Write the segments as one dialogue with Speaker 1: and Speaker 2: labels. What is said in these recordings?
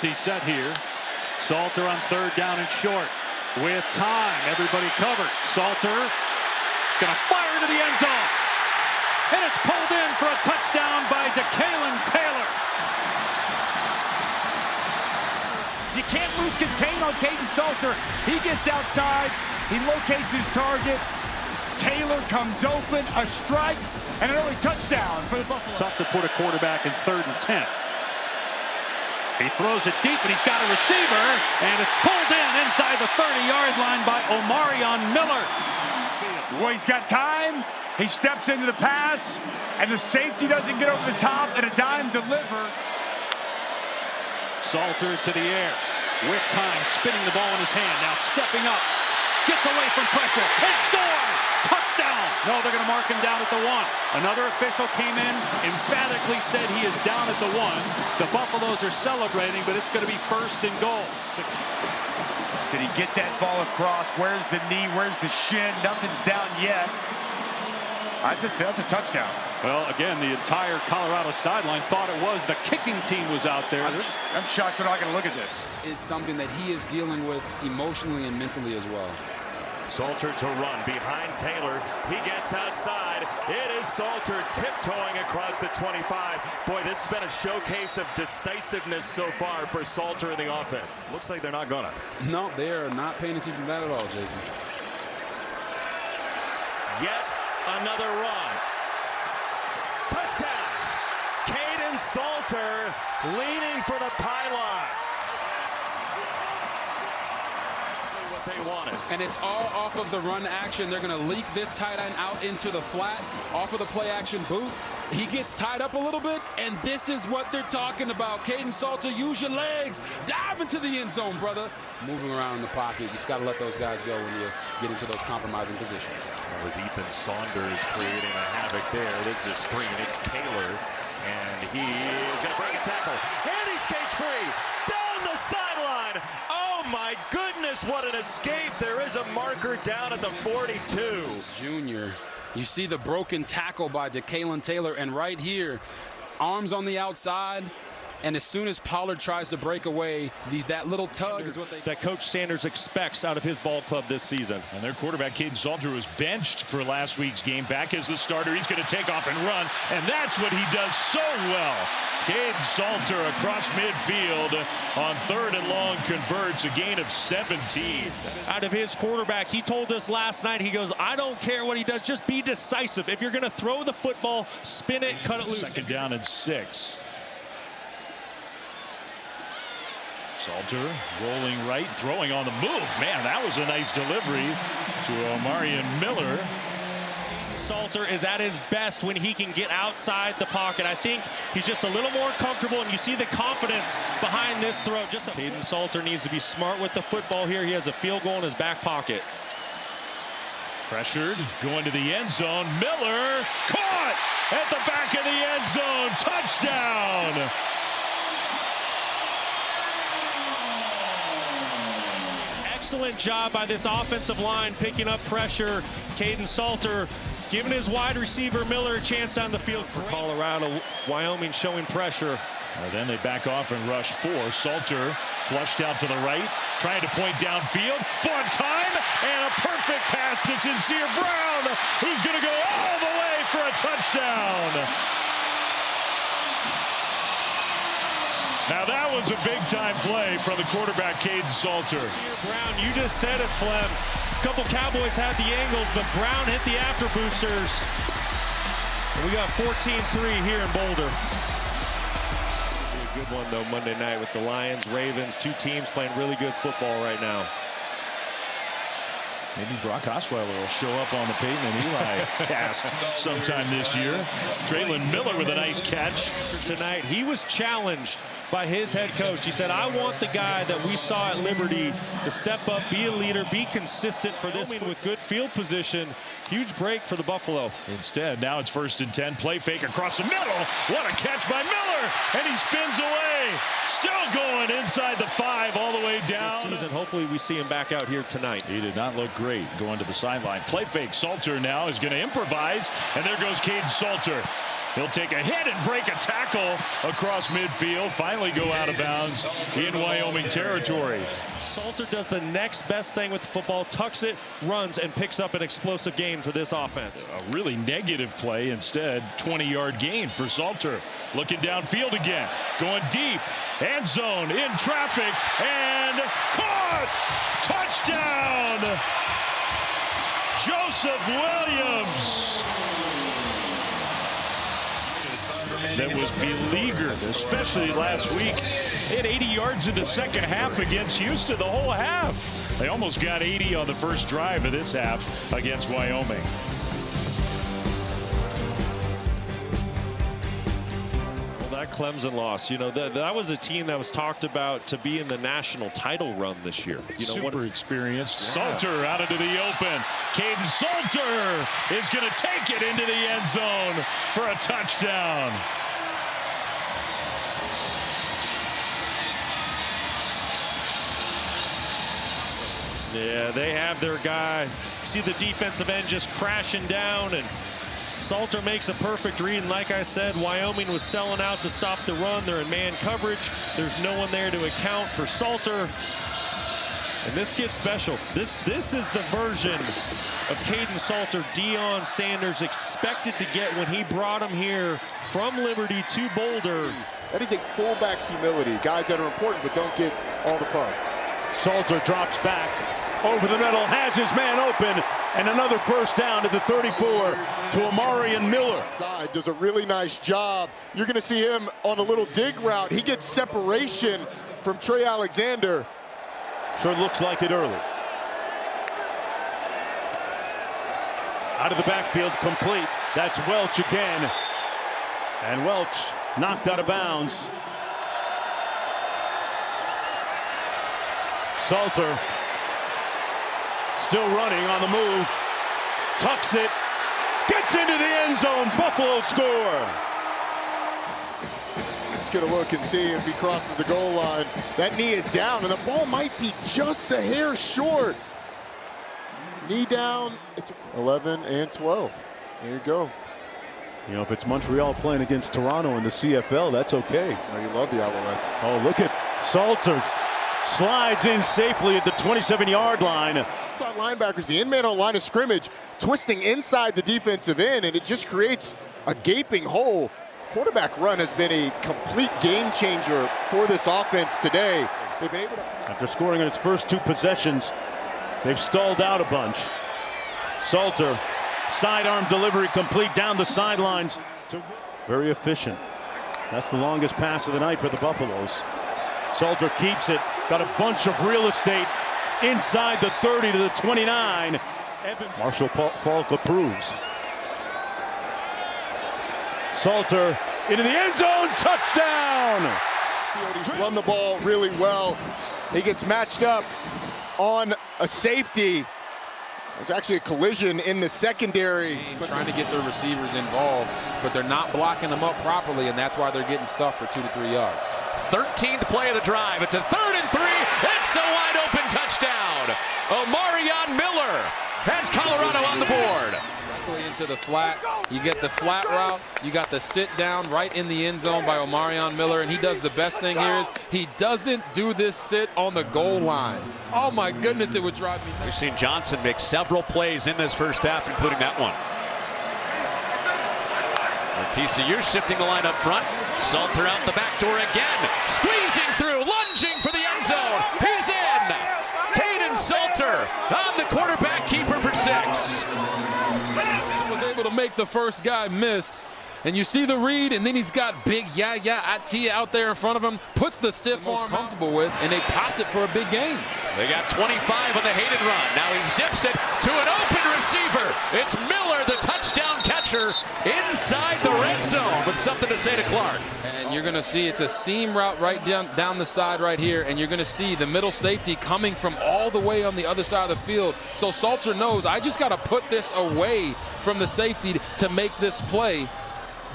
Speaker 1: empty set here. Salter on third down and short. With time, everybody covered. Salter gonna fire into the end zone. And it's pulled in for a touchdown by Kaidon Taylor.
Speaker 2: You can't lose contain on Kaidon Salter. He gets outside, he locates his target. Taylor comes open, a strike, and an early touchdown for the Buffalo.
Speaker 1: Tough to put a quarterback in 3rd and 10. He throws it deep, and he's got a receiver, and it's pulled in inside the 30-yard line by Omarion Miller.
Speaker 2: Well, he's got time. He steps into the pass, and the safety doesn't get over the top, and a dime deliver.
Speaker 1: Salter to the air. With time, spinning the ball in his hand. Now stepping up. Gets away from pressure. And scores! Touchdown! No, they're going to mark him down at the 1. Another official came in, emphatically said he is down at the 1. The Buffaloes are celebrating, but it's going to be 1st and goal.
Speaker 2: Did he get that ball across? Where's the knee? Where's the shin? Nothing's down yet. I think that's a touchdown.
Speaker 1: Well, again, the entire Colorado sideline thought it was. The kicking team was out there.
Speaker 2: I'm shocked they're not going to look at this.
Speaker 3: Is something that he is dealing with emotionally and mentally as well.
Speaker 4: Salter to run behind Taylor. He gets outside. It is Salter tiptoeing across the 25. Boy, this has been a showcase of decisiveness so far for Salter in the offense. Looks like they're not gonna.
Speaker 3: No, they are not paying attention to that at all, Jason.
Speaker 4: Yet another run. Touchdown! Kaidon Salter leaning for the pylon. What they wanted.
Speaker 3: And it's all off of the run action. They're going to leak this tight end out into the flat off of the play action boot. He gets tied up a little bit, and this is what they're talking about. Kaidon Salter, use your legs. Dive into the end zone, brother. Moving around in the pocket. You just got to let those guys go when you get into those compromising positions.
Speaker 4: That was Ethan Saunders creating a havoc there. It is the screen. It's Taylor, and he is going to break a tackle. And he skates free down the sideline. Oh, my goodness, what an escape. There is a marker down at the 42.
Speaker 3: Junior. You see the broken tackle by Kaidon Taylor, and right here, arms on the outside, and as soon as Pollard tries to break away, that little tug is what
Speaker 5: that Coach Sanders expects out of his ball club this season.
Speaker 6: And their quarterback, Kaidon Salter, was benched for last week's game. Back as the starter, he's going to take off and run, and that's what he does so well. Kaidon Salter across midfield on 3rd and long converts, a gain of 17.
Speaker 5: Out of his quarterback, he told us last night, he goes, I don't care what he does, just be decisive. If you're going to throw the football, spin it, cut it loose.
Speaker 6: 2nd down and 6. Salter rolling right, throwing on the move. Man, that was a nice delivery to Omarion Miller.
Speaker 5: Salter is at his best when he can get outside the pocket. I think he's just a little more comfortable, and you see the confidence behind this throw. Kaidon Salter needs to be smart with the football here. He has a field goal in his back pocket.
Speaker 6: Pressured, going to the end zone. Miller caught at the back of the end zone. Touchdown!
Speaker 5: Excellent job by this offensive line picking up pressure. Kaidon Salter giving his wide receiver Miller a chance on the field. For Colorado, Wyoming showing pressure.
Speaker 6: Then they back off and rush 4. Salter flushed out to the right, trying to point downfield. Bought time, and a perfect pass to Sincere Brown, who's going to go all the way for a touchdown. Now that was a big-time play from the quarterback, Kaidon Salter.
Speaker 5: Brown, you just said it, Flem. A couple Cowboys had the angles, but Brown hit the after boosters. And we got 14-3 here in Boulder. Be a good one, though, Monday night with the Lions, Ravens, 2 teams playing really good football right now.
Speaker 6: Maybe Brock Osweiler will show up on the Peyton and Eli cast sometime this year. Traylon Miller with a nice catch.
Speaker 5: Tonight, he was challenged by his head coach. He said, I want the guy that we saw at Liberty to step up, be a leader, be consistent for this with good field position. Huge break for the Buffalo.
Speaker 6: Instead, now it's 1st and 10. Play fake across the middle. What a catch by Miller. And he spins away. Still going inside the 5 all the way down.
Speaker 5: This season, hopefully we see him back out here tonight.
Speaker 6: He did not look great going to the sideline. Play fake. Salter now is going to improvise. And there goes Kaidon Salter. He'll take a hit and break a tackle across midfield. Finally go out of bounds in Wyoming territory.
Speaker 5: Salter does the next best thing with the football, tucks it, runs, and picks up an explosive gain for this offense.
Speaker 6: A really negative play instead. 20-yard gain for Salter. Looking downfield again. Going deep. End zone in traffic. And caught! Touchdown! Joseph Williams. That was beleaguered, especially last week. They had 80 yards in the second half against Houston, the whole half. They almost got 80 on the first drive of this half against Wyoming.
Speaker 5: Well, that Clemson loss, you know, that was a team that was talked about to be in the national title run this year. You know,
Speaker 6: super experienced. Yeah. Salter out into the open. Kaidon Salter is going to take it into the end zone for a touchdown.
Speaker 5: Yeah, they have their guy. See the defensive end just crashing down, and Salter makes a perfect read. And like I said, Wyoming was selling out to stop the run. They're in man coverage. There's no one there to account for Salter. And this gets special. This is the version of Kaidon Salter Deion Sanders expected to get when he brought him here from Liberty to Boulder.
Speaker 7: That is a fullback's humility. Guys that are important but don't get all the pub.
Speaker 1: Salter drops back over the middle, has his man open, and another first down at the 34 to Amarian Miller.
Speaker 7: Side does a really nice job. You're going to see him on a little dig route. He gets separation from Trey Alexander.
Speaker 1: Sure looks like it early. Out of the backfield, complete. That's Welch again. And Welch knocked out of bounds. Salter still running on the move. Tucks it. Gets into the end zone. Buffalo score.
Speaker 7: Let's get a look and see if he crosses the goal line. That knee is down, and the ball might be just a hair short. Knee down. It's 11 and 12. There you go.
Speaker 1: You know, if it's Montreal playing against Toronto in the CFL, that's okay.
Speaker 7: Oh, you love the Alouettes.
Speaker 1: Oh, look at Salter. Slides in safely at the 27-yard line.
Speaker 7: Inside linebackers, the in-man on line of scrimmage, twisting inside the defensive end, and it just creates a gaping hole. Quarterback run has been a complete game changer for this offense today. They've been able to...
Speaker 1: After scoring on its first two possessions, they've stalled out a bunch. Salter, sidearm delivery complete down the sidelines. Very efficient. That's the longest pass of the night for the Buffaloes. Salter keeps it. Got a bunch of real estate inside the 30 to the 29. Marshall Falk approves. Salter into the end zone. Touchdown!
Speaker 7: He's run the ball really well. He gets matched up on a safety. There's actually a collision in the secondary.
Speaker 3: Trying to get their receivers involved, but they're not blocking them up properly, and that's why they're getting stuffed for 2 to 3 yards.
Speaker 8: 13th play of the drive. It's a 3rd and 3. It's a wide open touchdown. Omarion Miller has Colorado on the board.
Speaker 3: Directly into the flat. You get the flat route. You got the sit down right in the end zone by Omarion Miller, and he does the best thing here is he doesn't do this sit on the goal line. Oh my goodness, it would drive me nuts.
Speaker 8: We've seen Johnson make several plays in this first half, including that one. TCU shifting the line up front. Salter out the back door again. Squeezing through, lunging for the end zone. He's in. Kaidon Salter on the quarterback keeper for 6.
Speaker 3: Was able to make the first guy miss. And you see the read, and then he's got big Yaya Atia out there in front of him. Puts the stiff arm comfortable with, and they popped it for a big gain.
Speaker 8: They got 25 on the Hayden run. Now he zips it to an open receiver. It's Miller, the touchdown catcher, inside the red zone with something to say to Clark.
Speaker 3: And you're going to see it's a seam route right down the side right here, and you're going to see the middle safety coming from all the way on the other side of the field. So Salter knows, I just got to put this away from the safety to make this play.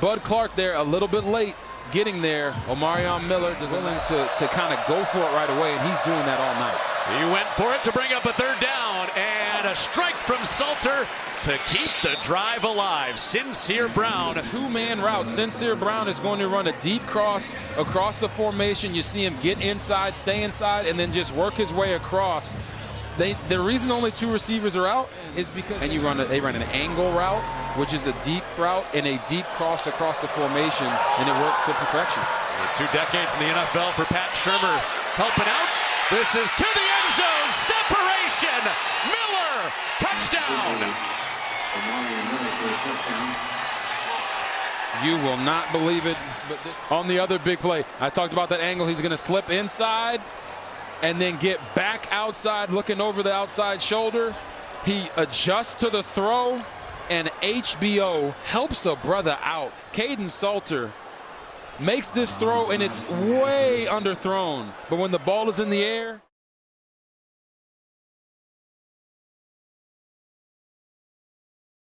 Speaker 3: Bud Clark there a little bit late getting there. Omarion Miller willing to kind of go for it right away, and he's doing that all night.
Speaker 8: He went for it to bring up a 3rd down, and a strike from Salter to keep the drive alive. Sincere Brown.
Speaker 3: Two-man route. Sincere Brown is going to run a deep cross across the formation. You see him get inside, stay inside, and then just work his way across. The reason only two receivers are out is because they run an angle route, which is a deep route and a deep cross across the formation, and it worked to perfection.
Speaker 8: 2 decades in the NFL for Pat Shurmur helping out. This is to the end zone. Separation. Miller. Touchdown.
Speaker 3: You will not believe it, but on the other big play, I talked about that angle. He's going to slip inside and then get back outside, looking over the outside shoulder. He adjusts to the throw, and HBO helps a brother out. Kaidon Salter makes this throw, and it's way underthrown. But when the ball is in the air,